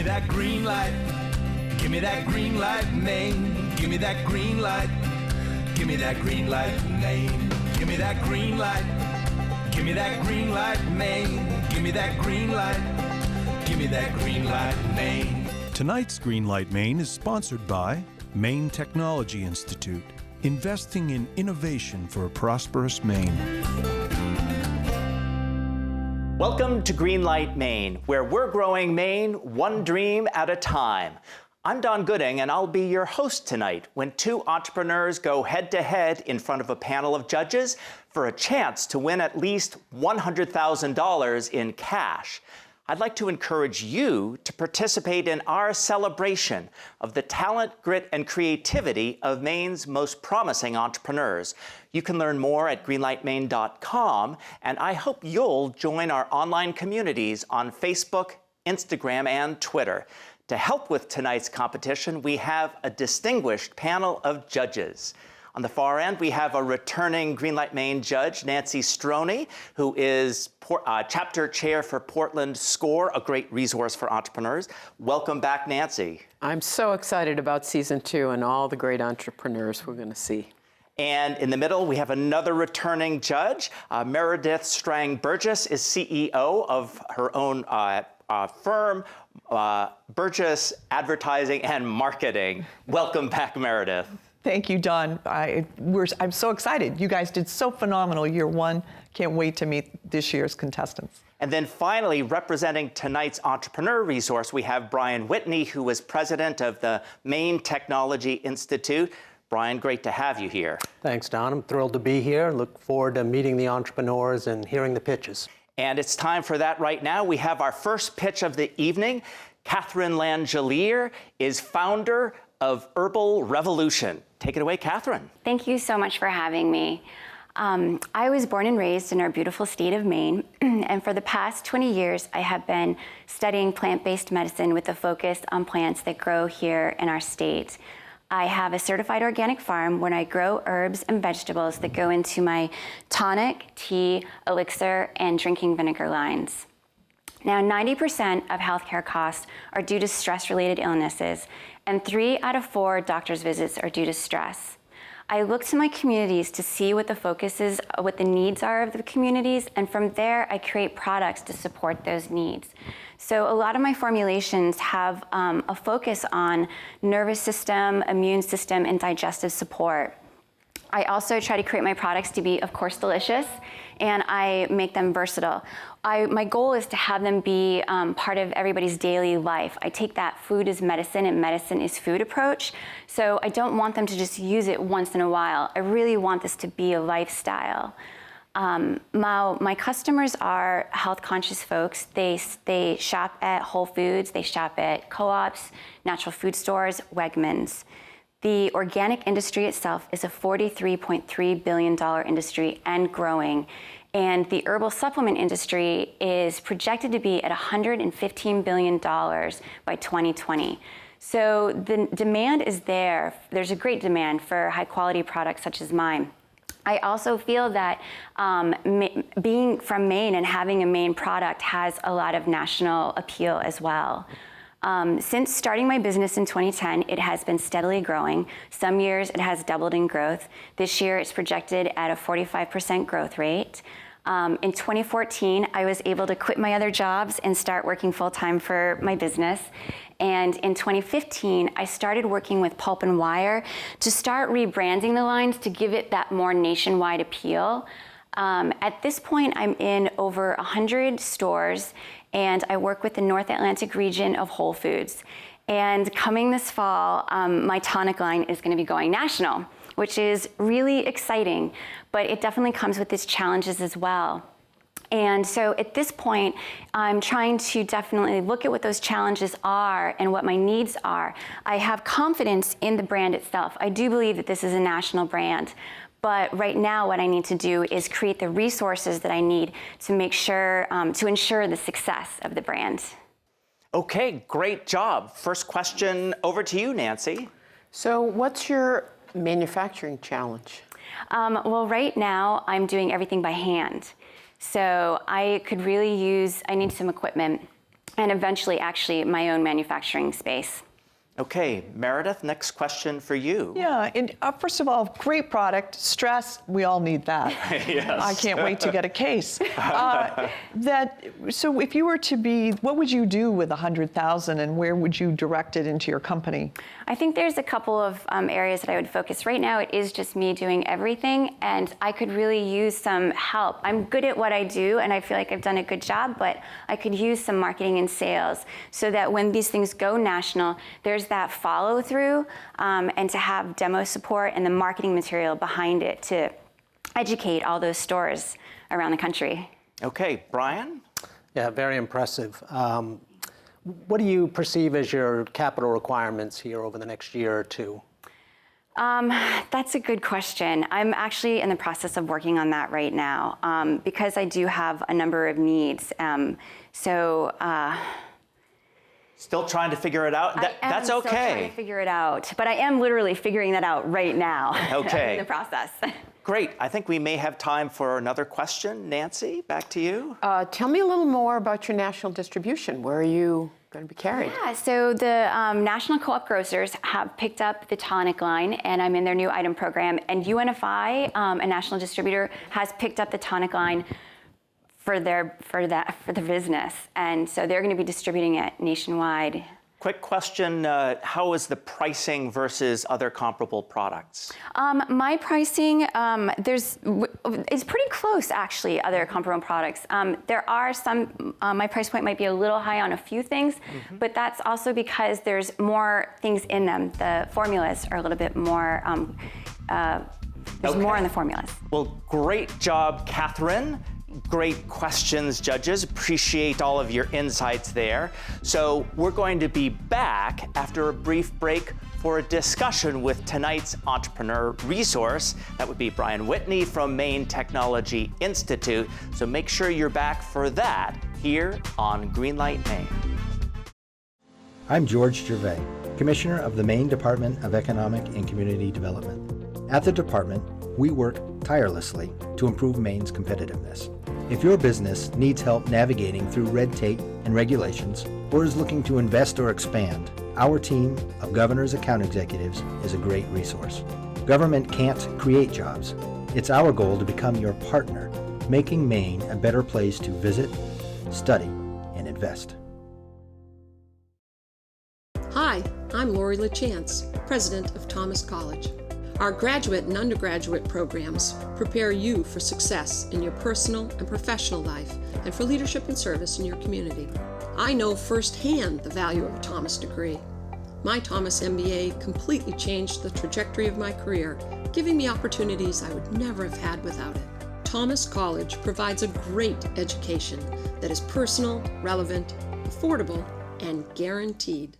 that green light. Give me that green light, Maine. Give me that green light. Give me that green light, Maine. Give me that green light. Give me that green light, Maine. Give me that green light. Give me that green light, Maine. Tonight's Greenlight Maine is sponsored by Maine Technology Institute, investing in innovation for a prosperous Maine. Welcome to Greenlight Maine, where we're growing Maine one dream at a time. I'm Don Gooding, and I'll be your host tonight when two entrepreneurs go head-to-head in front of a panel of judges for a chance to win at least $100,000 in cash. I'd like to encourage you to participate in our celebration of the talent, grit, and creativity of Maine's most promising entrepreneurs. You can learn more at greenlightmaine.com, and I hope you'll join our online communities on Facebook, Instagram, and Twitter. To help with tonight's competition, we have a distinguished panel of judges. On the far end, we have a returning Greenlight Maine judge, Nancy Strong, who is chapter chair for Portland SCORE, a great resource for entrepreneurs. Welcome back, Nancy. I'm so excited about season 2 and all the great entrepreneurs we're going to see. And in the middle, we have another returning judge. Meredith Strang Burgess is CEO of her own firm, Burgess Advertising and Marketing. Welcome back, Meredith. Thank you, Don. I'm so excited. You guys did so phenomenal year one. Can't wait to meet this year's contestants. And then finally, representing tonight's entrepreneur resource, we have Brian Whitney, who is president of the Maine Technology Institute. Brian, great to have you here. Thanks, Don. I'm thrilled to be here. Look forward to meeting the entrepreneurs and hearing the pitches. And it's time for that right now. We have our first pitch of the evening. Catherine Langelier is founder of Herbal Revolution. Take it away, Catherine. Thank you so much for having me. I was born and raised in our beautiful state of Maine, and for the past 20 years, I have been studying plant-based medicine with a focus on plants that grow here in our state. I have a certified organic farm where I grow herbs and vegetables that go into my tonic, tea, elixir, and drinking vinegar lines. Now, 90% of healthcare costs are due to stress-related illnesses, and 3 out of 4 doctor's visits are due to stress. I look to my communities to see what the focus is, what the needs are of the communities, and from there, I create products to support those needs. So a lot of my formulations have a focus on nervous system, immune system, and digestive support. I also try to create my products to be, of course, delicious, and I make them versatile. My goal is to have them be part of everybody's daily life. I take that food is medicine and medicine is food approach, so I don't want them to just use it once in a while. I really want this to be a lifestyle. My customers are health-conscious folks. They shop at Whole Foods, they shop at co-ops, natural food stores, Wegmans. The organic industry itself is a $43.3 billion industry and growing. And the herbal supplement industry is projected to be at $115 billion by 2020. So the demand is there. There's a great demand for high-quality products such as mine. I also feel that being from Maine and having a Maine product has a lot of national appeal as well. Since starting my business in 2010, it has been steadily growing. Some years it has doubled in growth. This year it's projected at a 45% growth rate. In 2014, I was able to quit my other jobs and start working full-time for my business. And in 2015, I started working with Pulp and Wire to start rebranding the lines to give it that more nationwide appeal. At this point, I'm in over 100 stores, and I work with the North Atlantic region of Whole Foods. And coming this fall, my tonic line is going to be going national, which is really exciting, but it definitely comes with its challenges as well. And so at this point, I'm trying to definitely look at what those challenges are and what my needs are. I have confidence in the brand itself. I do believe that this is a national brand. But right now, what I need to do is create the resources that I need to make sure, to ensure the success of the brand. Okay, great job. First question over to you, Nancy. So what's your manufacturing challenge? Well, right now, I'm doing everything by hand. So I could really use, I need some equipment. and eventually actually my own manufacturing space. Okay, Meredith, next question for you. Yeah, and first of all, great product. Stress, we all need that. Yes. I can't wait to get a case. So if you were to be, what would you do with 100,000 and where would you direct it into your company? I think there's a couple of areas that I would focus. Right now, it is just me doing everything, and I could really use some help. I'm good at what I do, and I feel like I've done a good job, but I could use some marketing and sales so that when these things go national, there's that follow through, and to have demo support and the marketing material behind it to educate all those stores around the country. Okay, Brian? Yeah, very impressive. What do you perceive as your capital requirements here over the next year or two? That's a good question. I'm actually in the process of working on that right now because I do have a number of needs. Still trying to figure it out? That's okay. Still trying to figure it out, but I am literally figuring that out right now. Okay. In the process. Great. I think we may have time for another question. Nancy, back to you. Tell me a little more about your national distribution. Where are you going to be carried? Yeah, so the National Co-op Grocers have picked up the tonic line, and I'm in their new item program. And UNFI, a national distributor, has picked up the tonic line for the business, and so they're going to be distributing it nationwide. Quick question, how is the pricing versus other comparable products? My pricing is pretty close, actually, other comparable products. There are some, my price point might be a little high on a few things, but that's also because there's more things in them. The formulas are a little bit more, there's more in the formulas. Well, great job, Catherine. Great questions, judges. Appreciate all of your insights there. So we're going to be back after a brief break for a discussion with tonight's entrepreneur resource. That would be Brian Whitney from Maine Technology Institute. So make sure you're back for that here on Greenlight Maine. I'm George Gervais, Commissioner of the Maine Department of Economic and Community Development. At the department, we work tirelessly to improve Maine's competitiveness. If your business needs help navigating through red tape and regulations, or is looking to invest or expand, our team of governor's account executives is a great resource. Government can't create jobs. It's our goal to become your partner, making Maine a better place to visit, study, and invest. Hi, I'm Lori LaChance, President of Thomas College. Our graduate and undergraduate programs prepare you for success in your personal and professional life and for leadership and service in your community. I know firsthand the value of a Thomas degree. My Thomas MBA completely changed the trajectory of my career, giving me opportunities I would never have had without it. Thomas College provides a great education that is personal, relevant, affordable, and guaranteed.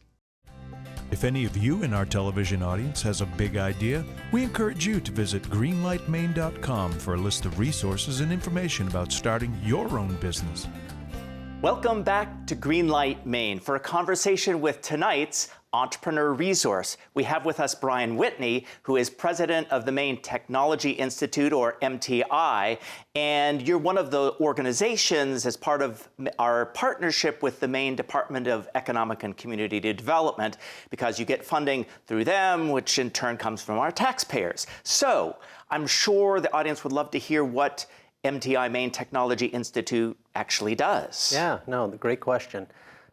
If any of you in our television audience has a big idea, we encourage you to visit greenlightmaine.com for a list of resources and information about starting your own business. Welcome back to Greenlight Maine for a conversation with tonight's entrepreneur resource. We have with us Brian Whitney, who is president of the Maine Technology Institute, or MTI, and you're one of the organizations as part of our partnership with the Maine Department of Economic and Community Development, because you get funding through them, which in turn comes from our taxpayers. So I'm sure the audience would love to hear what MTI, Maine Technology Institute, actually does. Yeah, no, great question.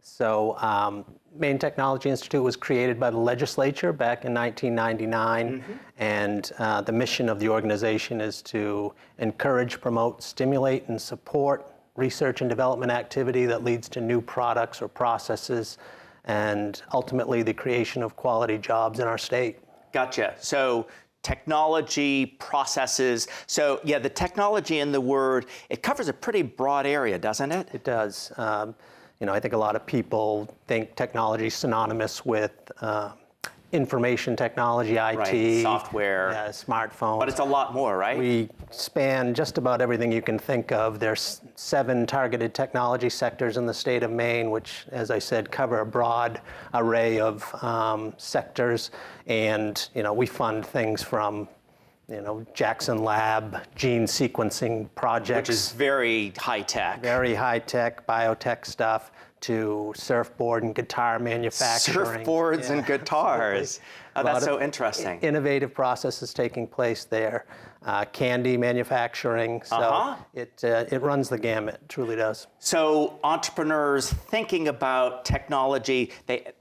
So Maine Technology Institute was created by the legislature back in 1999, and the mission of the organization is to encourage, promote, stimulate, and support research and development activity that leads to new products or processes, and ultimately the creation of quality jobs in our state. Gotcha. So technology, processes. So yeah, the technology in the word, it covers a pretty broad area, doesn't it? It does. You know, I think a lot of people think technology is synonymous with information technology, IT, right. Software, smartphones. But it's a lot more, right? We span just about everything you can think of. There's 7 targeted technology sectors in the state of Maine, which, as I said, cover a broad array of sectors. And, you know, we fund things from, you know, Jackson Lab, gene sequencing projects. Which is very high tech. Very high tech, biotech stuff, to surfboard and guitar manufacturing. Surfboards and guitars. Oh, that's so interesting. Innovative processes taking place there. Candy manufacturing. So it runs the gamut, truly does. So entrepreneurs thinking about technology,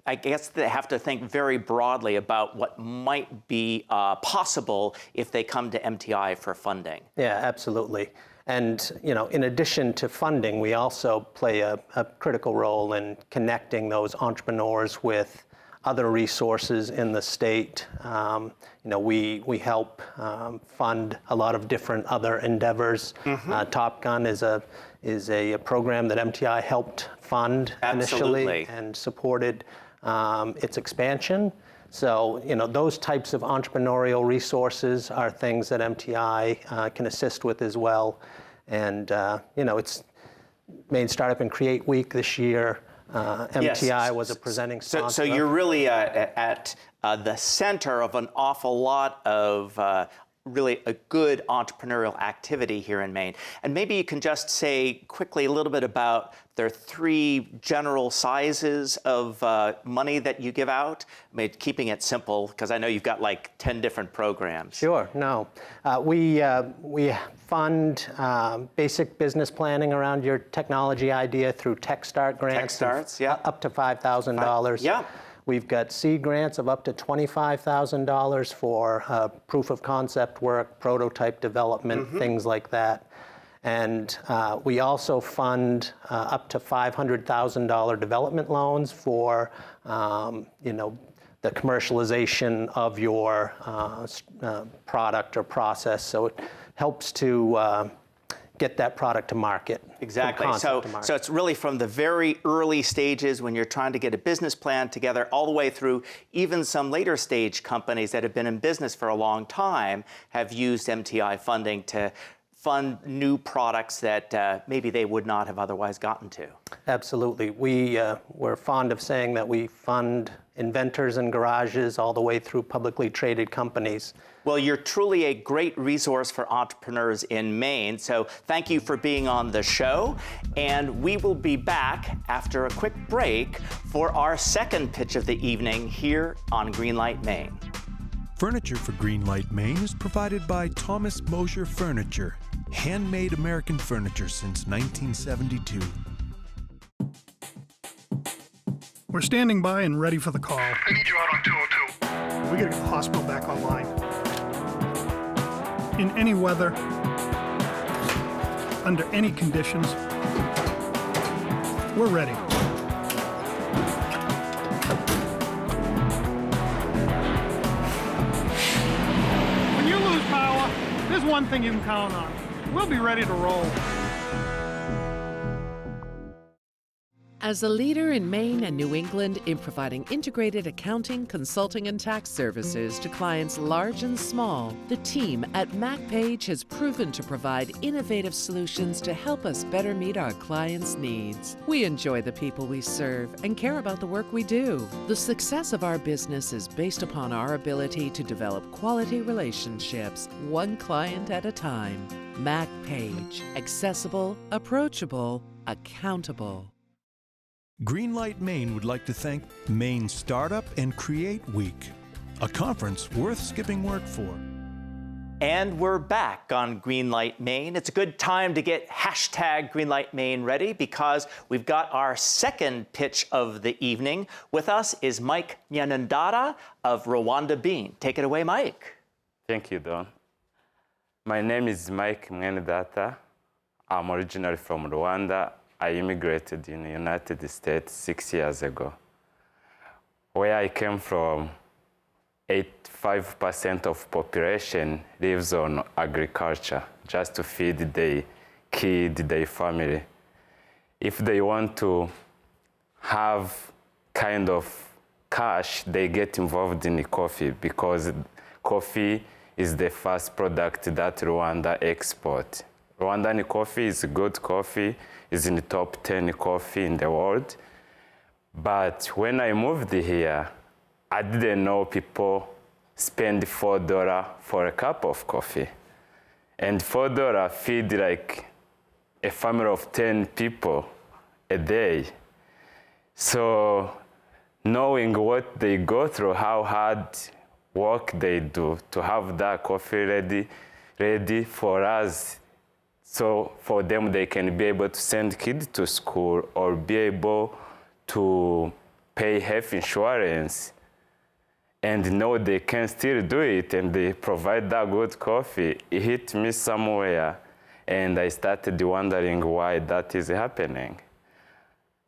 I guess they have to think very broadly about what might be possible if they come to MTI for funding. Yeah, absolutely. And in addition to funding, we also play a critical role in connecting those entrepreneurs with other resources in the state. We help fund a lot of different other endeavors. Top Gun is a program that MTI helped fund initially and supported its expansion. So, those types of entrepreneurial resources are things that MTI can assist with as well. And, it's Maine Startup and Create Week this year. MTI was a presenting sponsor. So you're really at the center of an awful lot of really a good entrepreneurial activity here in Maine. And maybe you can just say quickly a little bit about their 3 general sizes of money that you give out. I mean, keeping it simple, because I know you've got like 10 different programs. Sure, no. We fund basic business planning around your technology idea through Tech Start grants. Tech Starts, yeah. Up to $5,000. Yeah. We've got seed grants of up to $25,000 for proof of concept work, prototype development, things like that. And we also fund up to $500,000 development loans for, the commercialization of your product or process. So it helps to get that product to market. Exactly. So it's really from the very early stages when you're trying to get a business plan together all the way through even some later stage companies that have been in business for a long time have used MTI funding to fund new products that maybe they would not have otherwise gotten to. Absolutely. We're fond of saying that we fund inventors and garages all the way through publicly traded companies. Well, you're truly a great resource for entrepreneurs in Maine, so thank you for being on the show. And we will be back after a quick break for our second pitch of the evening here on Greenlight Maine. Furniture for Greenlight Maine is provided by Thomas Mosier Furniture, handmade American furniture since 1972. We're standing by and ready for the call. I need you out on 202. We gotta get the hospital back online. In any weather, under any conditions, we're ready. When you lose power, there's one thing you can count on. We'll be ready to roll. As a leader in Maine and New England in providing integrated accounting, consulting, and tax services to clients large and small, the team at MacPage has proven to provide innovative solutions to help us better meet our clients' needs. We enjoy the people we serve and care about the work we do. The success of our business is based upon our ability to develop quality relationships, one client at a time. MacPage. Accessible, approachable, accountable. Greenlight Maine would like to thank Maine Startup and Create Week, a conference worth skipping work for. And we're back on Greenlight Maine. It's a good time to get hashtag Greenlight Maine ready because we've got our second pitch of the evening. With us is Mike Nyanandara of Rwanda Bean. Take it away, Mike. Thank you, Don. My name is Mike Nyanandara. I'm originally from Rwanda. I immigrated in the United States 6 years ago. Where I came from, 85% of population lives on agriculture just to feed their kid, their family. If they want to have kind of cash, they get involved in coffee because coffee is the first product that Rwanda exports. Rwandan coffee is good coffee, is in the top 10 coffee in the world. But when I moved here, I didn't know people spend $4 for a cup of coffee. And $4 feed like a family of 10 people a day. So knowing what they go through, how hard work they do to have that coffee ready for us. So for them, they can be able to send kids to school or be able to pay health insurance and know they can still do it, and they provide that good coffee. It hit me somewhere, and I started wondering why that is happening.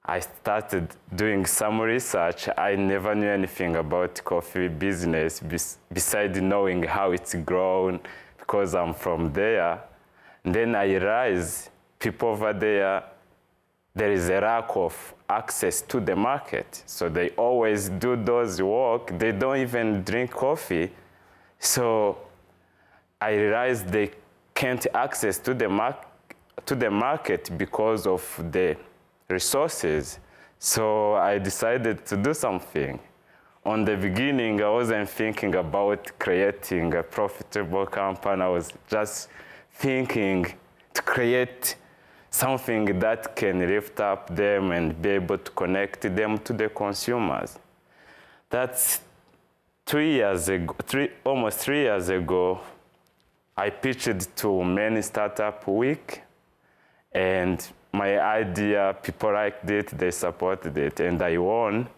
I started doing some research. I never knew anything about coffee business besides knowing how it's grown because I'm from there. And then I realized people over there is a lack of access to the market. So they always do those work. They don't even drink coffee. So I realized they can't access to the market because of the resources. So I decided to do something. On the beginning, I wasn't thinking about creating a profitable company. I was just thinking to create something that can lift up them and be able to connect them to the consumers. That's almost 3 years ago, I pitched to Maine Startup Week, and my idea, people liked it, they supported it, and I won.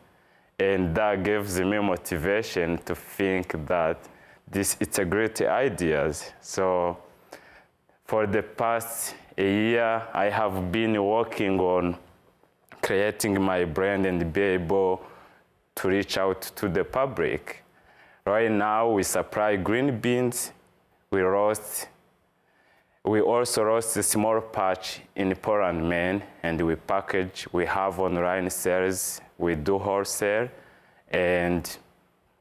And that gives me motivation to think that it's a great idea. So for the past year, I have been working on creating my brand and be able to reach out to the public. Right now, we supply green beans, we also roast a small patch in Portland, Maine, and we package. We have online sales, we do wholesale, and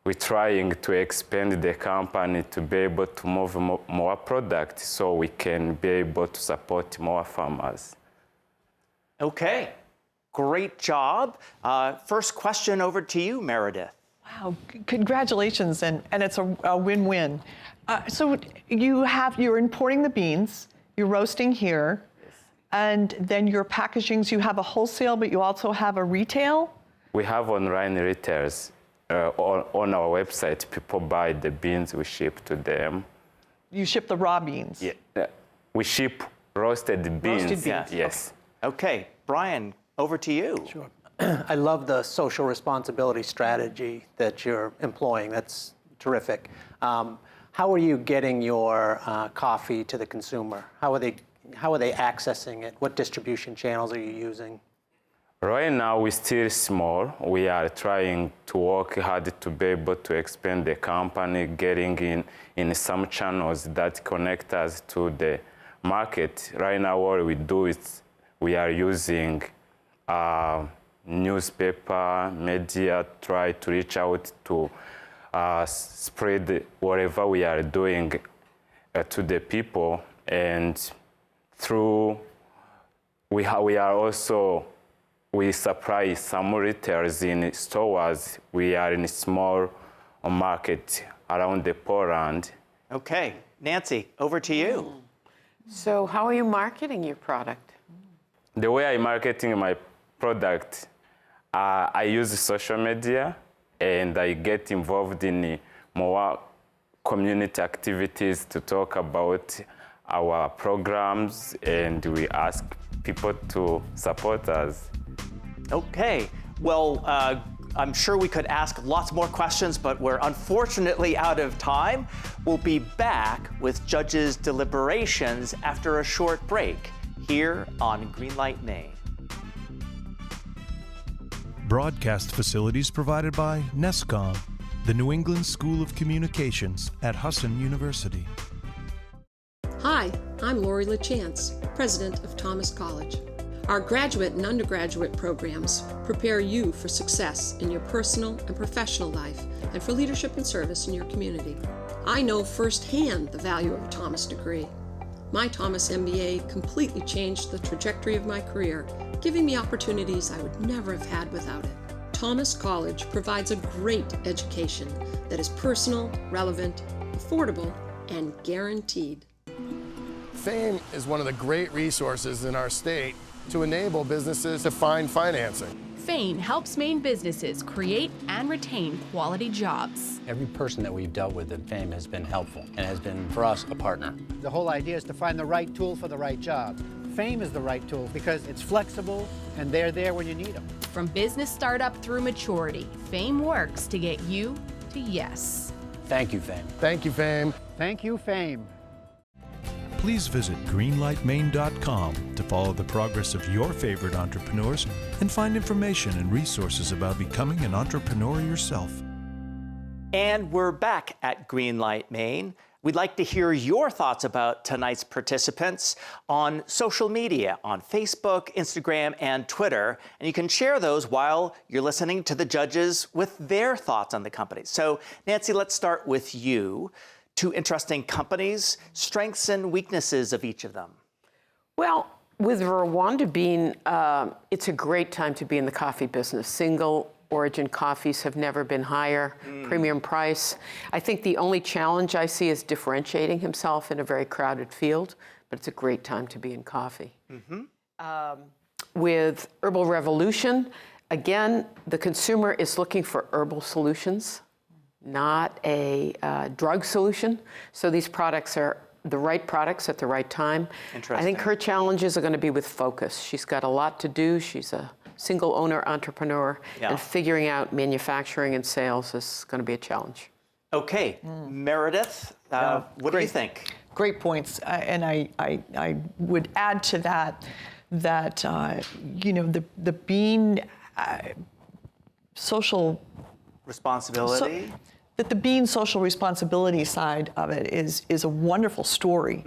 we're trying to expand the company to be able to move more product so we can be able to support more farmers. Okay, great job. First question over to you, Meredith. Wow, congratulations, and it's a win-win. So you're importing the beans, you're roasting here, yes. And then your packagings, you have a wholesale, but you also have a retail? We have online retailers. On our website, people buy the beans, we ship to them. You ship the raw beans? Yeah, we ship roasted beans. Roasted beans, yes. Okay, Brian, over to you. Sure. I love the social responsibility strategy that you're employing. That's terrific. How are you getting your coffee to the consumer? How are they accessing it? What distribution channels are you using? Right now, we're still small. We are trying to work hard to be able to expand the company, getting in some channels that connect us to the market. Right now, what we do is we are using newspaper, media, try to reach out to spread whatever we are doing to the people. And through, we supply some retailers in stores. We are in a small market around the Portland. Okay, Nancy, over to you. So how are you marketing your product? The way I'm marketing my product, I use social media, and I get involved in more community activities to talk about our programs, and we ask people to support us. Okay, well, I'm sure we could ask lots more questions, but we're unfortunately out of time. We'll be back with judges' deliberations after a short break here on Greenlight Maine. Broadcast facilities provided by NESCOM, the New England School of Communications at Husson University. Hi, I'm Lori LaChance, president of Thomas College. Our graduate and undergraduate programs prepare you for success in your personal and professional life and for leadership and service in your community. I know firsthand the value of a Thomas degree. My Thomas MBA completely changed the trajectory of my career, giving me opportunities I would never have had without it. Thomas College provides a great education that is personal, relevant, affordable, and guaranteed. FAME is one of the great resources in our state to enable businesses to find financing. Fame helps Maine businesses create and retain quality jobs. Every person that we've dealt with at Fame has been helpful and has been, for us, a partner. The whole idea is to find the right tool for the right job. Fame is the right tool because it's flexible and they're there when you need them. From business startup through maturity, Fame works to get you to yes. Thank you, Fame. Thank you, Fame. Thank you, Fame. Please visit greenlightmaine.com to follow the progress of your favorite entrepreneurs and find information and resources about becoming an entrepreneur yourself. And we're back at Greenlight Maine. We'd like to hear your thoughts about tonight's participants on social media, on Facebook, Instagram, and Twitter. And you can share those while you're listening to the judges with their thoughts on the companies. So, Nancy, let's start with you. 2 interesting companies, strengths and weaknesses of each of them. Well, with Rwanda bean, it's a great time to be in the coffee business. Single origin coffees have never been higher, premium price. I think the only challenge I see is differentiating himself in a very crowded field, but it's a great time to be in coffee. With Herbal Revolution, again, the consumer is looking for herbal solutions, not a drug solution. So these products are the right products at the right time. I think her challenges are going to be with focus. She's got a lot to do. She's a single owner entrepreneur, and figuring out manufacturing and sales is going to be a challenge. Okay, Meredith, what do you think? Great points, and I would add to that you know, the bean social responsibility. That the bean social responsibility side of it is a wonderful story.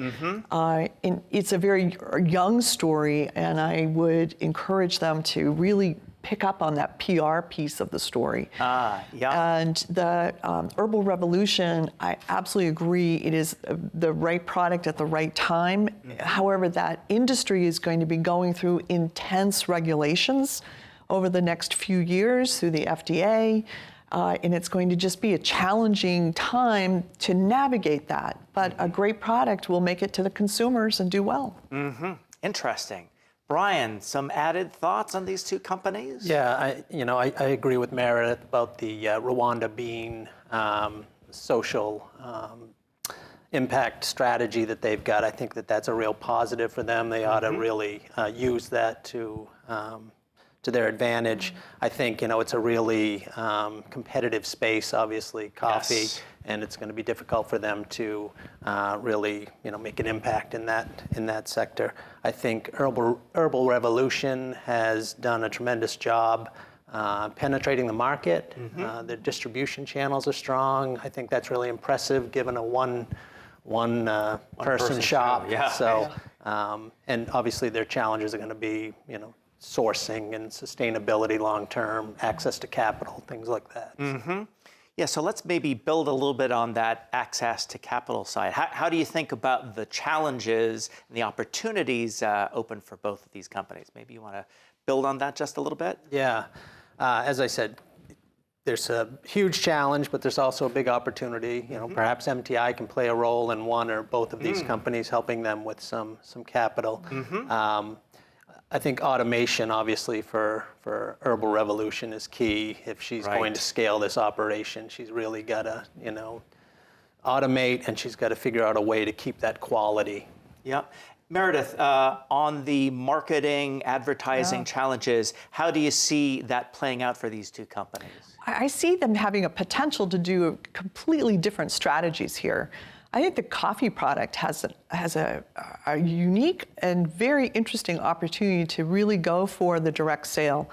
And it's a very young story, and I would encourage them to really pick up on that PR piece of the story. And the Herbal Revolution, I absolutely agree, it is the right product at the right time. However, that industry is going to be going through intense regulations over the next few years through the FDA. And it's going to just be a challenging time to navigate that. But a great product will make it to the consumers and do well. Interesting. Brian, some added thoughts on these 2 companies? Yeah, I agree with Meredith about the Rwanda bean social impact strategy that they've got. I think that that's a real positive for them. They ought to really use that to their advantage. I think, it's a really competitive space, obviously, coffee, and it's going to be difficult for them to really, make an impact in that sector. I think Herbal Revolution has done a tremendous job penetrating the market. Their distribution channels are strong. I think that's really impressive, given a one person shop. So, and obviously their challenges are going to be, sourcing and sustainability long-term, access to capital, things like that. Yeah, so let's maybe build a little bit on that access to capital side. How do you think about the challenges and the opportunities open for both of these companies? Maybe you want to build on that just a little bit? Yeah, as I said, there's a huge challenge, but there's also a big opportunity. Perhaps MTI can play a role in one or both of these companies, helping them with some capital. I think automation, obviously, for Herbal Revolution is key. If she's going to scale this operation, she's really got to, automate, and she's got to figure out a way to keep that quality. Yeah. Meredith, on the marketing, advertising challenges, how do you see that playing out for these 2 companies? I see them having a potential to do completely different strategies here. I think the coffee product has a unique and very interesting opportunity to really go for the direct sale,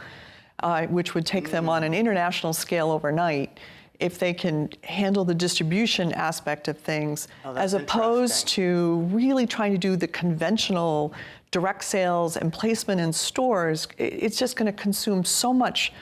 which would take them on an international scale overnight if they can handle the distribution aspect of things, as opposed to really trying to do the conventional direct sales and placement in stores. It's just going to consume so much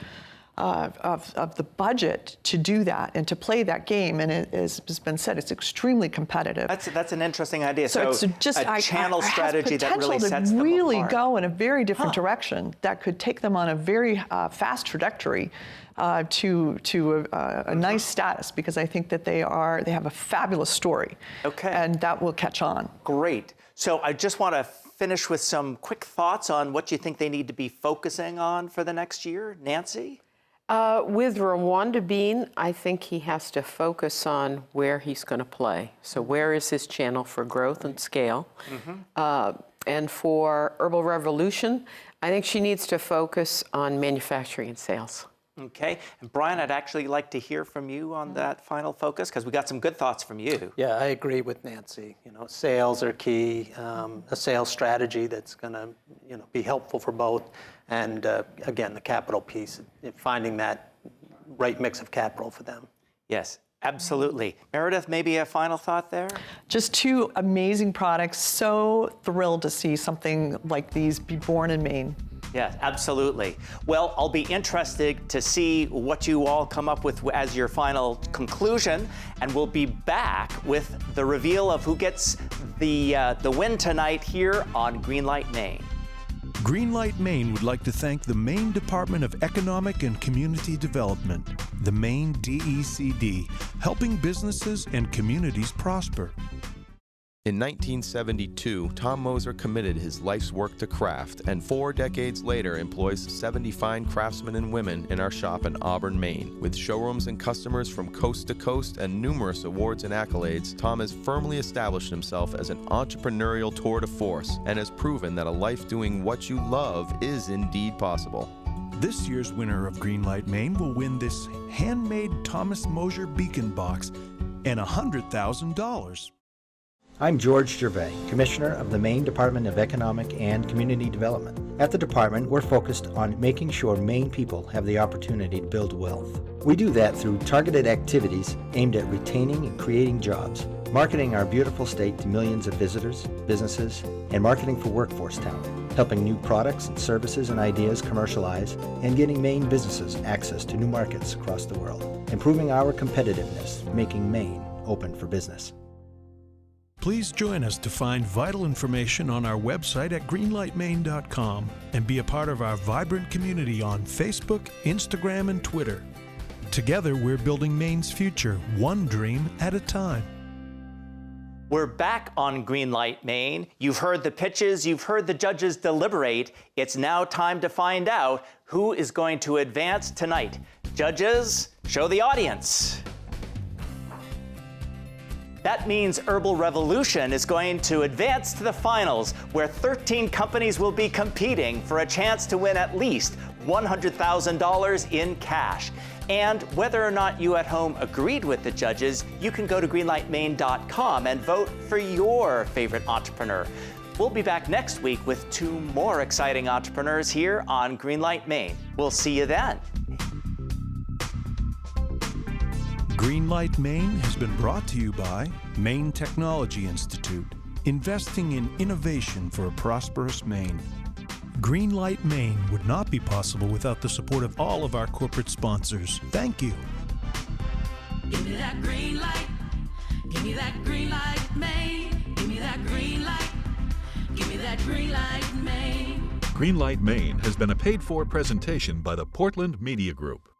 of the budget to do that and to play that game, and it has been said, it's extremely competitive. That's an interesting idea. So it's just a channel strategy that really sets them apart. to really go in a very different direction that could take them on a very fast trajectory to a nice status, because I think that they have a fabulous story. And that will catch on. Great. So I just want to finish with some quick thoughts on what you think they need to be focusing on for the next year? Nancy? With Rwanda bean, I think he has to focus on where he's going to play. So where is his channel for growth and scale? And for Herbal Revolution, I think she needs to focus on manufacturing and sales. Okay, and Brian, I'd actually like to hear from you on that final focus, because we got some good thoughts from you. Yeah, I agree with Nancy. You know, sales are key. A sales strategy that's going to, be helpful for both, and again, the capital piece, finding that right mix of capital for them. Yes, absolutely. Meredith, maybe a final thought there? Just two amazing products. So thrilled to see something like these be born in Maine. Yes, absolutely. Well, I'll be interested to see what you all come up with as your final conclusion, and we'll be back with the reveal of who gets the win tonight here on Greenlight Maine. Greenlight Maine would like to thank the Maine Department of Economic and Community Development, the Maine DECD, helping businesses and communities prosper. In 1972, Tom Moser committed his life's work to craft, and 4 decades later employs 70 fine craftsmen and women in our shop in Auburn, Maine. With showrooms and customers from coast to coast and numerous awards and accolades, Tom has firmly established himself as an entrepreneurial tour de force and has proven that a life doing what you love is indeed possible. This year's winner of Greenlight Maine will win this handmade Thomas Moser beacon box and $100,000. I'm George Gervais, Commissioner of the Maine Department of Economic and Community Development. At the department, we're focused on making sure Maine people have the opportunity to build wealth. We do that through targeted activities aimed at retaining and creating jobs, marketing our beautiful state to millions of visitors, businesses, and marketing for workforce talent, helping new products and services and ideas commercialize, and getting Maine businesses access to new markets across the world, improving our competitiveness, making Maine open for business. Please join us to find vital information on our website at greenlightmaine.com and be a part of our vibrant community on Facebook, Instagram, and Twitter. Together, we're building Maine's future, one dream at a time. We're back on Greenlight Maine. You've heard the pitches, you've heard the judges deliberate. It's now time to find out who is going to advance tonight. Judges, show the audience. That means Herbal Revolution is going to advance to the finals, where 13 companies will be competing for a chance to win at least $100,000 in cash. And whether or not you at home agreed with the judges, you can go to greenlightmaine.com and vote for your favorite entrepreneur. We'll be back next week with 2 more exciting entrepreneurs here on Greenlight Maine. We'll see you then. Greenlight Maine has been brought to you by Maine Technology Institute, investing in innovation for a prosperous Maine. Greenlight Maine would not be possible without the support of all of our corporate sponsors. Thank you. Give me that green light. Give me that green light, Maine. Give me that green light. Give me that green light, Maine. Greenlight Maine has been a paid-for presentation by the Portland Media Group.